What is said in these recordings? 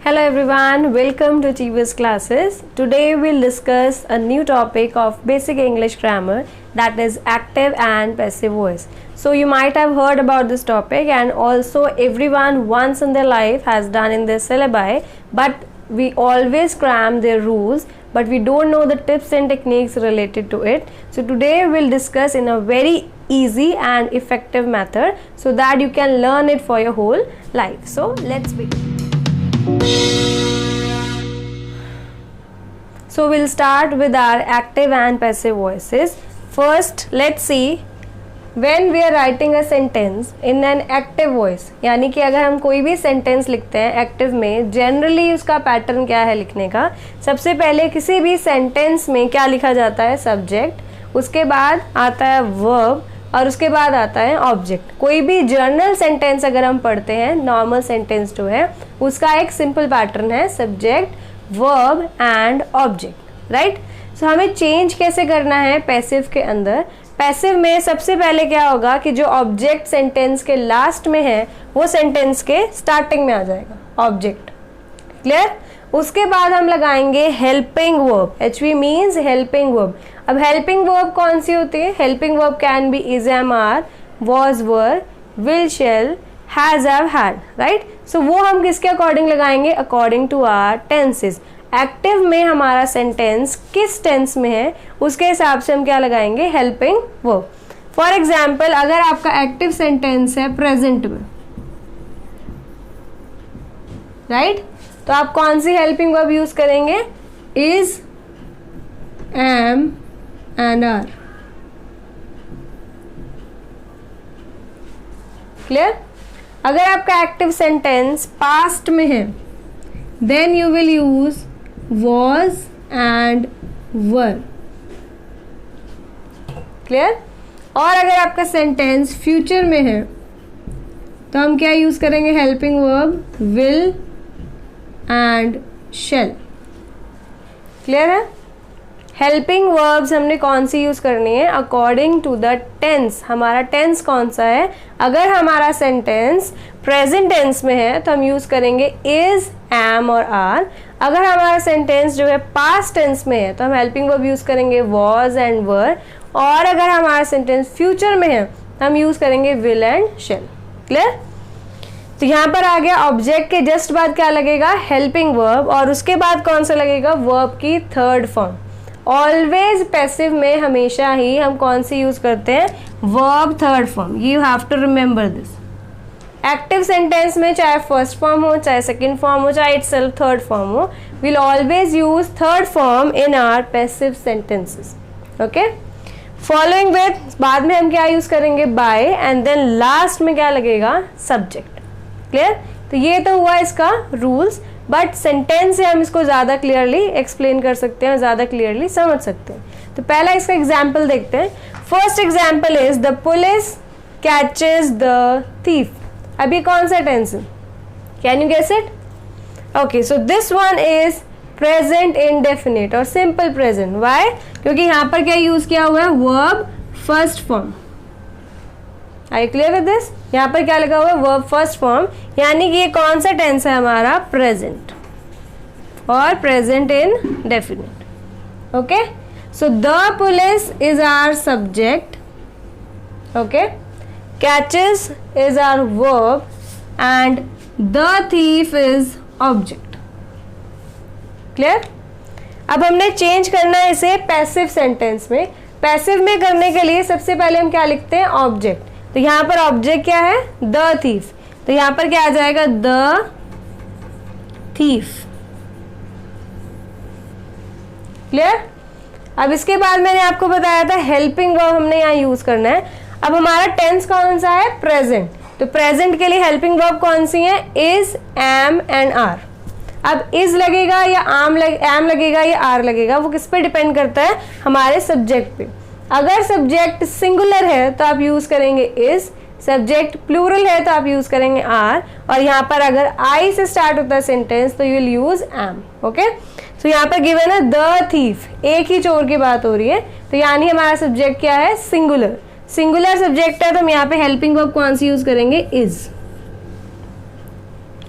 Hello everyone, welcome to Achievers classes. Today we'll discuss a new topic of basic English grammar, that is active and passive voice. So you might have heard about this topic, and also everyone once in their life has done in their syllabi, but we always cram their rules, but we don't know the tips and techniques related to it. So today we'll discuss in a very easy and effective method so that you can learn it for your whole life. So let's begin. So we'll start with our active and passive voices. First, let's see when we are writing a sentence in an active voice, यानी कि अगर हम कोई भी sentence लिखते हैं active में, generally उसका पैटर्न क्या है लिखने का। सबसे पहले किसी भी सेंटेंस में क्या लिखा जाता है? सब्जेक्ट, उसके बाद आता है वर्ब और उसके बाद आता है ऑब्जेक्ट। कोई भी जर्नल सेंटेंस अगर हम पढ़ते हैं, नॉर्मल सेंटेंस जो है उसका एक सिंपल पैटर्न है subject, verb and object, right. So हमें चेंज कैसे करना है पैसिव के अंदर? पैसिव में सबसे पहले क्या होगा कि जो ऑब्जेक्ट सेंटेंस के लास्ट में है वो सेंटेंस के स्टार्टिंग में आ जाएगा ऑब्जेक्ट, क्लियर। उसके बाद हम लगाएंगे helping verb, HV means helping verb. अब हेल्पिंग वर्ब कौन सी होती है? Helping verb can be is, am, are, was, were, will, shall, has, have, had, right. So वो हम किसके अकॉर्डिंग लगाएंगे? According to our tenses. Active में हमारा सेंटेंस किस टेंस में है उसके हिसाब से हम क्या लगाएंगे? Helping verb. फॉर एग्जाम्पल, अगर आपका एक्टिव सेंटेंस है प्रेजेंट में, राइट, तो आप कौन सी हेल्पिंग वर्ब यूज करेंगे? Is, am and are, clear. अगर आपका एक्टिव सेंटेंस पास्ट में है then you will use was and were, clear. और अगर आपका सेंटेंस फ्यूचर में है तो हम क्या यूज करेंगे? Helping verb will and shall, clear है। हेल्पिंग वर्ब्स हमने कौन सी यूज करनी है? According to the tense. हमारा टेंस कौन सा है? अगर हमारा सेंटेंस प्रेजेंट टेंस में है तो हम यूज करेंगे इज, एम और आर। अगर हमारा सेंटेंस जो है पास्ट टेंस में है तो हम हेल्पिंग वर्ब यूज करेंगे वॉज एंड वर। और अगर हमारा सेंटेंस फ्यूचर में है तो हम यूज करेंगे विल एंड शेल, क्लियर। तो यहाँ पर आ गया ऑब्जेक्ट के जस्ट बाद क्या लगेगा? हेल्पिंग वर्ब, और उसके बाद कौन सा लगेगा? वर्ब की थर्ड फॉर्म। ऑलवेज पैसिव में हमेशा ही हम कौन सी यूज करते हैं? Verb third form. You have to remember this. Active sentence में चाहे फर्स्ट फॉर्म हो, चाहे सेकंड फॉर्म हो, चाहे इटसेल्फ थर्ड फॉर्म हो, will always use third form in our passive sentences, okay. Following with, बाद में हम क्या यूज करेंगे? बाय, एंड देन लास्ट में क्या लगेगा? Subject, clear. तो ये तो हुआ इसका रूल्स, बट सेंटेंस से हम इसको ज़्यादा क्लियरली एक्सप्लेन कर सकते हैं, ज़्यादा क्लियरली समझ सकते हैं। तो पहला इसका एग्जाम्पल देखते हैं। First example is the police catches the thief. अभी कौन सा टेंस है? Can you guess it? Okay, so this one is present indefinite और सिंपल प्रेजेंट। व्हाई? क्योंकि यहाँ पर क्या यूज किया हुआ है? Verb first form. I clear with this? यहाँ पर क्या लगा हुआ है? वर्ब फर्स्ट फॉर्म, यानी कि ये कौन सा टेंस है हमारा? प्रेजेंट, और present indefinite, okay. So the police is our subject, okay, catches is our verb and the thief is object, clear. अब हमने चेंज करना है इसे पैसिव सेंटेंस में। पैसिव में करने के लिए सबसे पहले हम क्या लिखते हैं? ऑब्जेक्ट। तो यहाँ पर ऑब्जेक्ट क्या है? The thief. तो यहाँ पर क्या आ जाएगा? The thief, clear. अब इसके बाद मैंने आपको बताया था हेल्पिंग वर्ब हमने यहाँ यूज करना है। अब हमारा टेंस कौन सा है? प्रेजेंट। तो प्रेजेंट के लिए हेल्पिंग वर्ब कौन सी है? Is, am and are. अब इज लगेगा या एम लगेगा या आर लगेगा, वो किस पे डिपेंड करता है? हमारे सब्जेक्ट पे। अगर सब्जेक्ट सिंगुलर है तो आप यूज करेंगे इज, सब्जेक्ट प्लूरल है तो आप यूज करेंगे आर, और यहाँ पर अगर आई से स्टार्ट होता है सेंटेंस तो you will use am, okay. तो यहाँ पर गिवन है द थीफ, एक ही चोर की बात हो रही है, तो यानी हमारा सब्जेक्ट क्या है? सिंगुलर। सिंगुलर सब्जेक्ट है तो हम यहाँ पे हेल्पिंग वर्ब कौन सी यूज करेंगे? Is,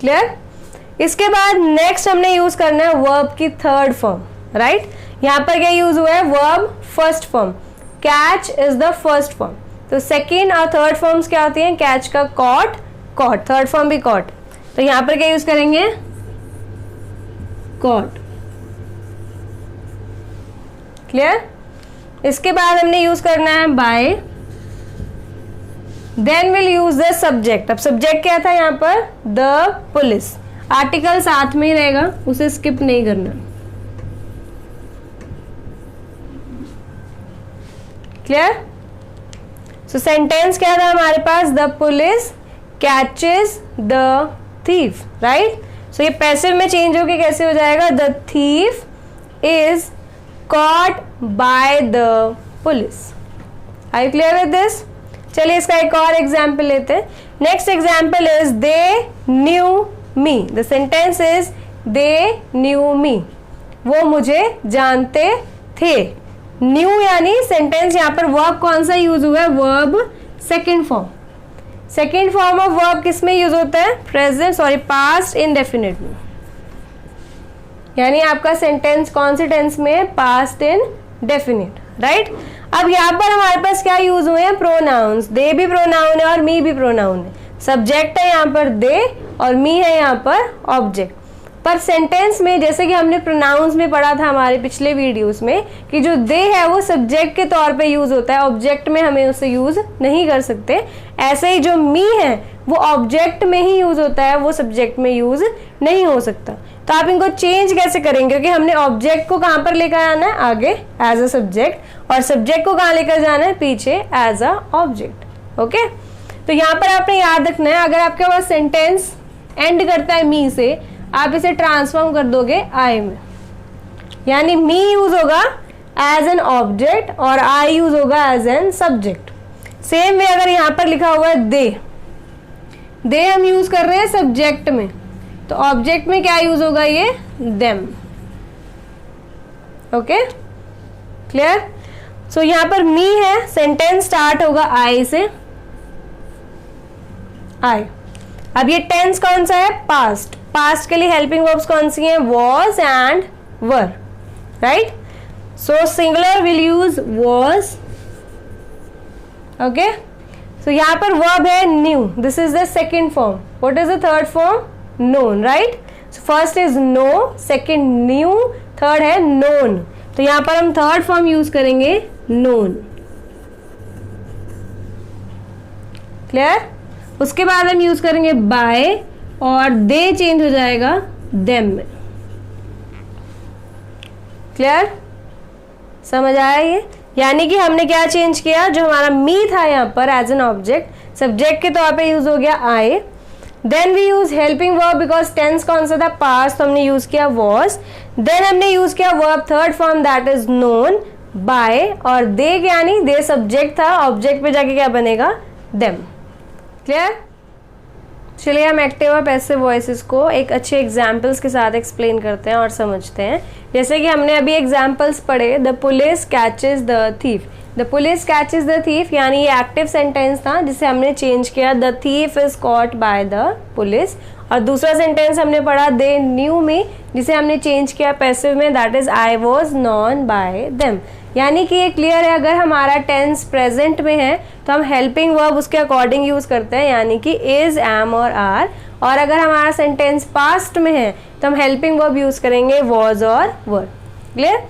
clear. इसके बाद नेक्स्ट हमने यूज करना है वर्ब की थर्ड फॉर्म, राइट। यहाँ पर क्या यूज हुआ है, verb first form, catch is the first form. तो सेकेंड और थर्ड फॉर्म्स क्या होती हैं, कैच का कॉट, कॉट, थर्ड फॉर्म भी कॉट। तो यहाँ पर क्या यूज करेंगे, कॉट। क्लियर। इसके बाद हमने यूज करना है by, then will use the subject. अब सब्जेक्ट क्या था यहाँ पर, द पुलिस। आर्टिकल साथ में ही रहेगा, उसे स्किप नहीं करना। क्लियर। सो सेंटेंस क्या था हमारे पास, the police catches the thief, right. So ये पैसिव में चेंज होके कैसे हो जाएगा, the thief is caught by the police. Are you clear with this? चलिए इसका एक और एग्जाम्पल लेते हैं। Next example is they knew me. The sentence is they knew me, वो मुझे जानते थे। न्यू यानी सेंटेंस यहाँ पर वर्ब कौन सा यूज हुआ है, verb second form. Second form of verb किस में यूज होता है, पास्ट इंडेफिनिट में। यानी आपका सेंटेंस कौन से टेंस में है, पास्ट इंडेफिनिट, राइट। अब यहाँ पर हमारे पास क्या यूज हुए हैं, प्रोनाउंस। दे भी प्रोनाउन है और मी भी प्रोनाउन है। सब्जेक्ट है यहाँ पर दे और मी है यहाँ पर ऑब्जेक्ट। पर सेंटेंस में जैसे कि हमने प्रोनाउंस में पढ़ा था हमारे पिछले वीडियोस में कि जो दे है वो सब्जेक्ट के तौर पे यूज होता है, ऑब्जेक्ट में हमें उसे यूज नहीं कर सकते। ऐसे ही जो मी है वो ऑब्जेक्ट में ही यूज होता है, वो सब्जेक्ट में यूज नहीं हो सकता। तो आप इनको चेंज कैसे करेंगे, क्योंकि हमने ऑब्जेक्ट को कहाँ पर लेकर आना है, आगे एज अ सब्जेक्ट, और सब्जेक्ट को कहाँ लेकर जाना है, पीछे एज अ ऑब्जेक्ट। ओके। तो यहाँ पर आपने याद रखना है, अगर आपके पास सेंटेंस एंड करता है मी से, आप इसे ट्रांसफॉर्म कर दोगे आई में, यानी मी यूज होगा एज एन ऑब्जेक्ट और आई यूज होगा as an subject. Same way अगर यहाँ पर लिखा हुआ है दे हम यूज कर रहे हैं सब्जेक्ट में, तो ऑब्जेक्ट में क्या यूज होगा, ये देम। Okay, clear. सो यहाँ पर मी है, सेंटेंस स्टार्ट होगा आई से, आई। अब ये टेंस कौन सा है, पास्ट। पास्ट के लिए हेल्पिंग वर्ब्स कौन सी हैं, was and were, right. So singular will use was. Okay. So यहाँ पर वर्ब है knew, this is the second form. What is the third form, known, right? So first is know, second new, third है known। तो यहाँ पर हम third form use करेंगे known। Clear. उसके बाद हम यूज करेंगे by और they चेंज हो जाएगा them में। क्लियर, समझ आया ये। यानी कि हमने क्या चेंज किया, जो हमारा me था यहाँ पर एज एन ऑब्जेक्ट, सब्जेक्ट के तौर पे यूज हो गया I। Then we use helping verb because tense कौन सा था, पास्ट, तो हमने यूज किया वॉज। देन हमने यूज किया verb third form that is known by, और दे यानी दे सब्जेक्ट था, ऑब्जेक्ट पे जाके क्या बनेगा, देम। क्लियर। चलिए हम एक्टिव और पैसिव वॉइसेस को एक अच्छे एग्जाम्पल्स के साथ एक्सप्लेन करते हैं और समझते हैं। जैसे कि हमने अभी एग्जाम्पल्स पढ़े, the police catches the thief. The police catches the thief यानी ये एक्टिव सेंटेंस था जिसे हमने चेंज किया, the thief is caught by the police. और दूसरा सेंटेंस हमने पढ़ा दे न्यू मी, जिसे हमने चेंज किया पैसिव में, that is I was known by them. यानी कि ये क्लियर है, अगर हमारा टेंस प्रेजेंट में है तो हम हेल्पिंग वर्ब उसके अकॉर्डिंग यूज करते हैं, यानी कि इज, एम और आर। और अगर हमारा सेंटेंस पास्ट में है तो हम हेल्पिंग वर्ब यूज करेंगे वॉज और were. Clear.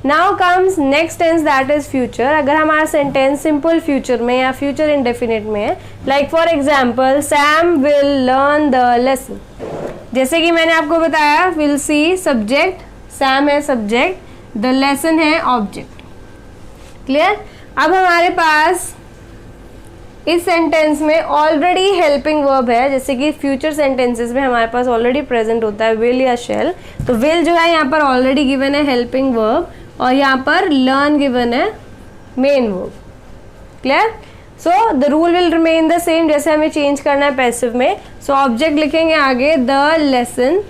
Now comes next tense that is future. अगर हमारा सेंटेंस सिंपल फ्यूचर में या फ्यूचर इंडेफिनिट में है, like for example Sam will learn the lesson. जैसे कि मैंने आपको बताया, विल सी सब्जेक्ट, सैम है सब्जेक्ट, द लेसन है ऑब्जेक्ट। क्लियर। अब हमारे पास इस सेंटेंस में ऑलरेडी हेल्पिंग वर्ब है, जैसे कि फ्यूचर सेंटेंसेस में हमारे पास ऑलरेडी प्रेजेंट होता है विल या शेल। तो विल जो है यहाँ पर ऑलरेडी गिवन है हेल्पिंग वर्ब, और यहाँ पर लर्न गिवन है main verb. Clear. So the rule will remain the same, जैसे हमें चेंज करना है पैसिव में। सो ऑब्जेक्ट लिखेंगे आगे द लेसन,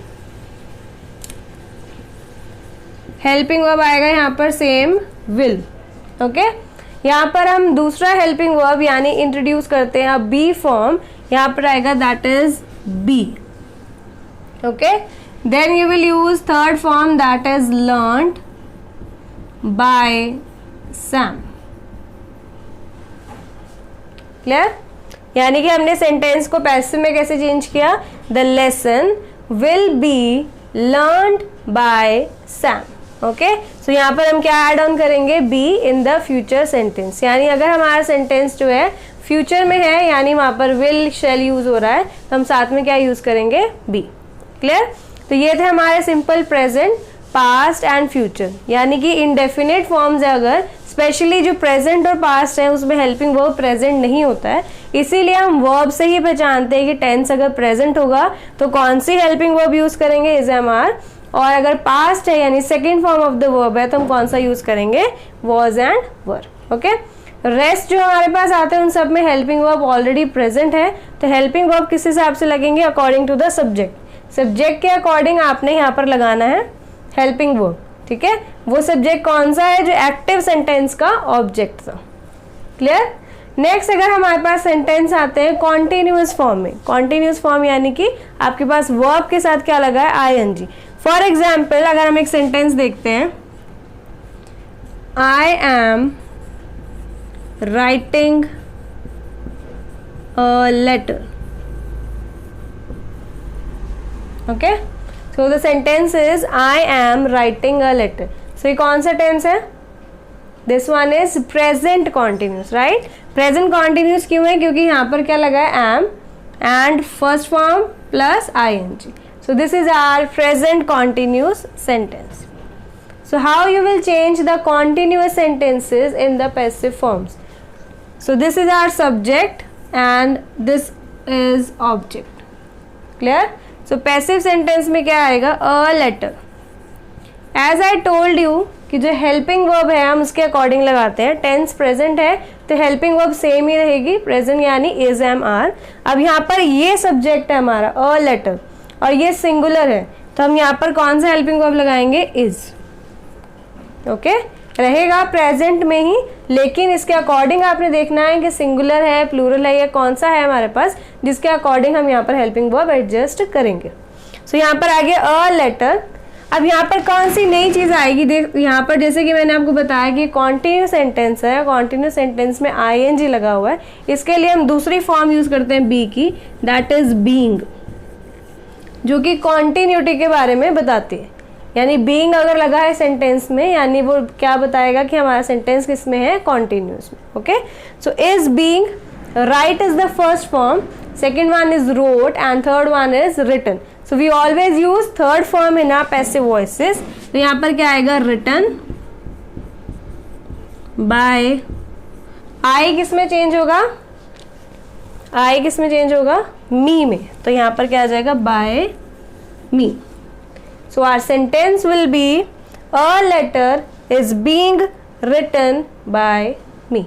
हेल्पिंग वर्ब आएगा यहाँ पर सेम विल। ओके। यहाँ पर हम दूसरा हेल्पिंग वर्ब यानी इंट्रोड्यूस करते हैं, अब बी फॉर्म यहाँ पर आएगा that is be. Okay, then you will use third form, that is learned by Sam. Clear? यानी कि हमने सेंटेंस को पैसिव में कैसे चेंज किया, the lesson will be learned by Sam. Okay, so यहाँ पर हम क्या ऐड ऑन करेंगे, be in the future sentence. यानी अगर हमारा सेंटेंस जो है फ्यूचर में है, यानी वहाँ पर विल शेल यूज हो रहा है, तो हम साथ में क्या यूज करेंगे, बी. क्लियर? तो ये थे हमारे simple present, past and future. यानी कि इंडेफिनिट फॉर्म्स है, अगर स्पेशली जो प्रेजेंट और पास्ट है उसमें हेल्पिंग वर्ब प्रेजेंट नहीं होता है, इसीलिए हम वर्ब से ही पहचानते हैं कि टेंस अगर प्रेजेंट होगा तो कौन सी हेल्पिंग वर्ब यूज करेंगे, इज एम आर. और अगर पास्ट है यानी second form of the verb है तो हम कौन सा यूज करेंगे, was and were. Okay, rest जो हमारे पास आते हैं उन सब में हेल्पिंग वर्ब ऑलरेडी प्रेजेंट है, तो हेल्पिंग वर्ब किस हिसाब से लगेंगे, according to the subject. Subject के अकॉर्डिंग आपने यहाँ पर लगाना है हेल्पिंग वर्ब. ठीक है, वो सब्जेक्ट कौन सा है, जो एक्टिव सेंटेंस का ऑब्जेक्ट था. क्लियर? नेक्स्ट, अगर हमारे पास सेंटेंस आते हैं कॉन्टिन्यूअस फॉर्म में. कॉन्टिन्यूअस फॉर्म यानी कि आपके पास वर्ब के साथ क्या लगा है, आईएनजी. फॉर एग्जाम्पल, अगर हम एक सेंटेंस देखते हैं, I am writing a letter. Okay, so the sentence is I am writing a letter. So ये कौन सा टेंस है, this one is present continuous, right? present continuous क्यों है, क्योंकि यहाँ पर क्या लगा है, am and first form plus ing. So this is our present continuous sentence. So how you will change the continuous sentences in the passive forms? So this is our subject and this is object. Clear? So passive sentence में क्या आएगा, a letter. As I told you कि जो helping verb है हम उसके according लगाते हैं. टेंस प्रेजेंट है तो हेल्पिंग वर्ब सेम ही रहेगी, प्रेजेंट यानी इज एम आर. अब यहाँ पर ये सब्जेक्ट है हमारा अ लेटर और ये सिंगुलर है, तो हम यहाँ पर कौन सा हेल्पिंग वर्ब लगाएंगे, इज. ओके, रहेगा प्रेजेंट में ही, लेकिन इसके अकॉर्डिंग आपने देखना है कि सिंगुलर है, प्लूरल है, या कौन सा है हमारे पास, जिसके अकॉर्डिंग हम यहाँ पर हेल्पिंग वर्ब एडजस्ट करेंगे. सो यहाँ पर आ गया अ लेटर. अब यहाँ पर कौन सी नई चीज़ आएगी, देख यहाँ पर जैसे कि मैंने आपको बताया कि कॉन्टिन्यूस सेंटेंस है, कॉन्टिन्यूस सेंटेंस में आईएनजी लगा हुआ है, इसके लिए हम दूसरी फॉर्म यूज करते हैं बी की, दैट इज बीइंग, जो कि कॉन्टिन्यूटी के बारे में बताती है. यानी बीइंग अगर लगा है सेंटेंस में, यानी वो क्या बताएगा कि हमारा सेंटेंस किस में है, कॉन्टिन्यूस में. Okay, so is being, write is the first form, second one is wrote and third one is written. So we always use third form in our passive voices. तो यहाँ पर क्या आएगा, रिटन बाय. आई किस में change होगा, आई किस में चेंज होगा, मी में. तो यहाँ पर क्या आ जाएगा, by me. So our sentence will be a letter is being written by me.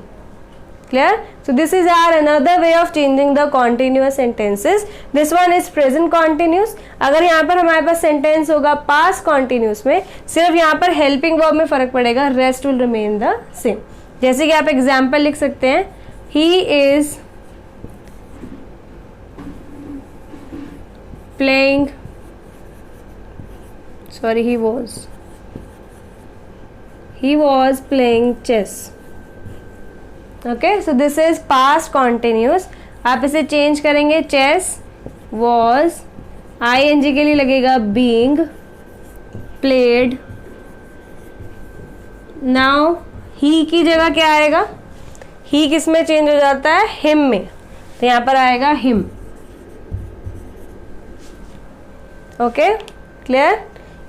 Clear? So this is our another way of changing the continuous sentences. This one is present continuous. अगर यहाँ पर हमारे पास sentence होगा past continuous में, सिर्फ यहाँ पर helping verb में फर्क पड़ेगा, rest will remain the same. जैसे कि आप example लिख सकते हैं, he is playing, sorry, he was playing chess. Okay, so this is past continuous. आप इसे चेंज करेंगे, chess was, ing के लिए लगेगा being played. now he की जगह क्या आएगा, he किस में चेंज हो जाता है, him में, तो यहाँ पर आएगा him. Okay, clear?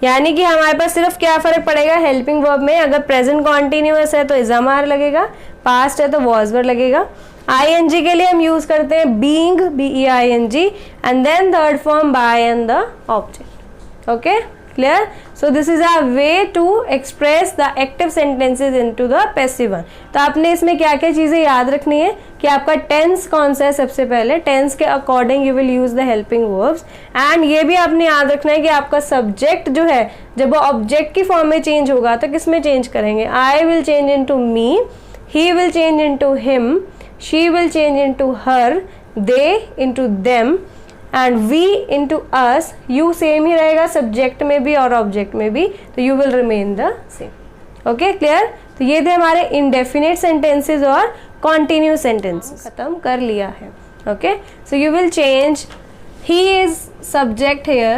यानी कि हमारे पास सिर्फ क्या फर्क पड़ेगा हेल्पिंग वर्ब में, अगर प्रेजेंट कॉन्टिन्यूअस है तो इज़ामार लगेगा, पास्ट है तो वॉज वर लगेगा. आईएनजी के लिए हम यूज करते हैं being, BEING, and then third form by and the object. Okay, clear? So this is a way to express the active sentences into the passive one. तो आपने इसमें क्या क्या चीज़ें याद रखनी है कि आपका टेंस कौन सा है. सबसे पहले टेंस के according you will use the helping verbs, and ये भी आपने याद रखना है कि आपका सब्जेक्ट जो है जब वो ऑब्जेक्ट की फॉर्म में चेंज होगा तो किस में चेंज करेंगे. I will change into me, he will change into him, she will change into her, they into them, and we into us, you same ही रहेगा सब्जेक्ट में भी और ऑब्जेक्ट में भी, तो you will remain the same. Okay, clear? तो ये थे हमारे इंडेफिनिट सेंटेंसेस और कॉन्टिन्यूस सेंटेंसेस, खत्म कर लिया है। Okay, so you will change he is subject here,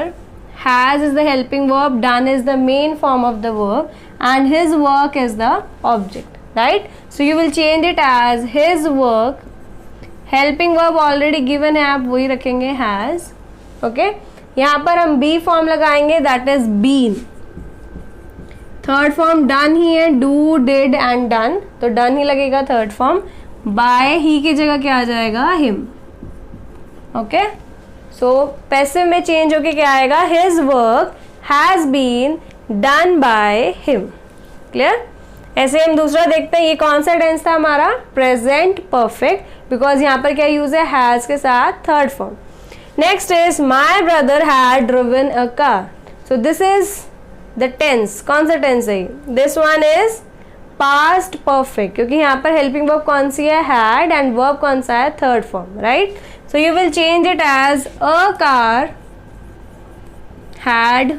has is the helping verb, done is the main form of the verb, and his work is the object, right? So you will change it as his work, helping verb already given है, आप वही रखेंगे has। okay, यहाँ पर हम be form लगाएंगे, that is been। Third form done ही है, do, did and done, तो done ही लगेगा थर्ड फॉर्म। by ही की जगह क्या आ जाएगा, him। ओके, सो पैसिव में चेंज होके क्या आएगा, his work has been done by him. Clear? ऐसे हम दूसरा देखते हैं, ये कौन सा टेंस था हमारा, प्रेजेंट परफेक्ट, बिकॉज यहाँ पर क्या यूज है, हैज के साथ third form. Next is my brother had driven a car, so this is the tense. कौन सा टेंस है, this one is past perfect, क्योंकि यहाँ पर हेल्पिंग वर्ब कौन सी है, हैड, एंड वर्ब कौन सा है, third form, right? So you will change it as a car had,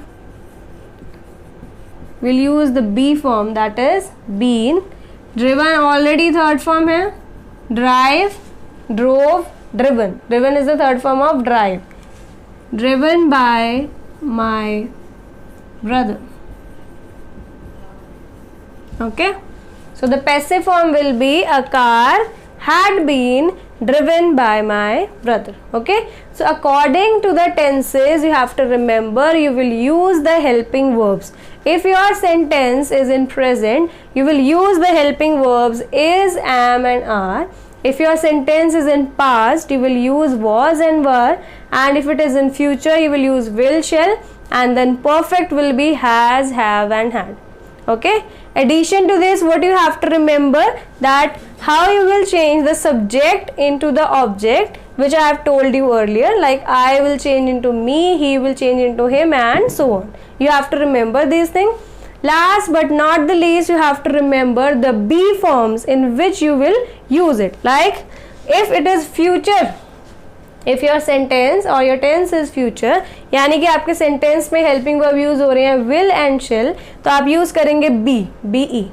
we'll use the be form, that is been, driven already third form है, drive, drove, driven, driven is the third form of drive, driven by my brother। okay, so the passive form will be a car had been driven by my brother। okay, so according to the tenses you have to remember, you will use the helping verbs. If your sentence is in present, you will use the helping verbs is, am and are. If your sentence is in past, you will use was and were, and if it is in future, you will use will, shall, and then perfect will be has, have and had। okay, addition to this, what you have to remember, that how you will change the subject into the object, which I have told you earlier, like I will change into me, he will change into him, and so on. You have to remember these things. Last but not the least, you have to remember the be forms in which you will use it. Like if it is future, if your sentence or your tense is future, यानी कि आपके sentence में helping verb use हो रहे हैं will and shall, तो आप use करेंगे be,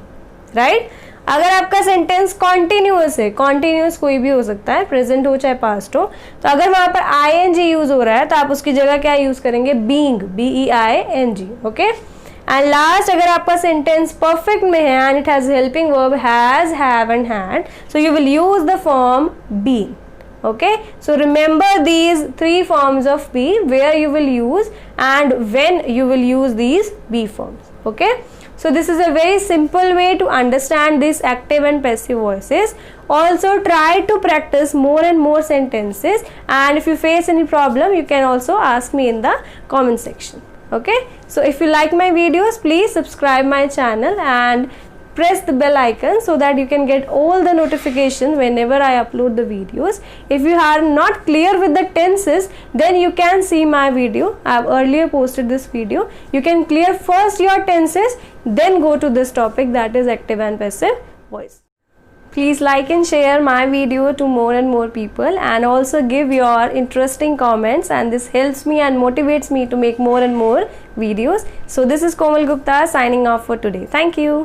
राइट? अगर आपका सेंटेंस कॉन्टिन्यूअस है, कॉन्टिन्यूअस कोई भी हो सकता है, प्रेजेंट हो चाहे पास्ट हो, तो अगर वहां पर ing यूज हो रहा है तो आप उसकी जगह क्या यूज करेंगे, being, being। Okay, and last, अगर आपका सेंटेंस परफेक्ट में है and it has helping verb has, have and had, so you will use the form being। okay, so remember these three forms of be, where you will use and when you will use these be forms। okay, so this is a very simple way to understand these active and passive voices. Also try to practice more and more sentences, and if you face any problem, you can also ask me in the comment section। okay, so if you like my videos, please subscribe my channel and press the bell icon so that you can get all the notification whenever I upload the videos. If you are not clear with the tenses, then you can see my video. I have earlier posted this video. You can clear first your tenses, then go to this topic, that is active and passive voice. Please like and share my video to more and more people, and also give your interesting comments, and this helps me and motivates me to make more and more videos. So this is Komal Gupta signing off for today. Thank you.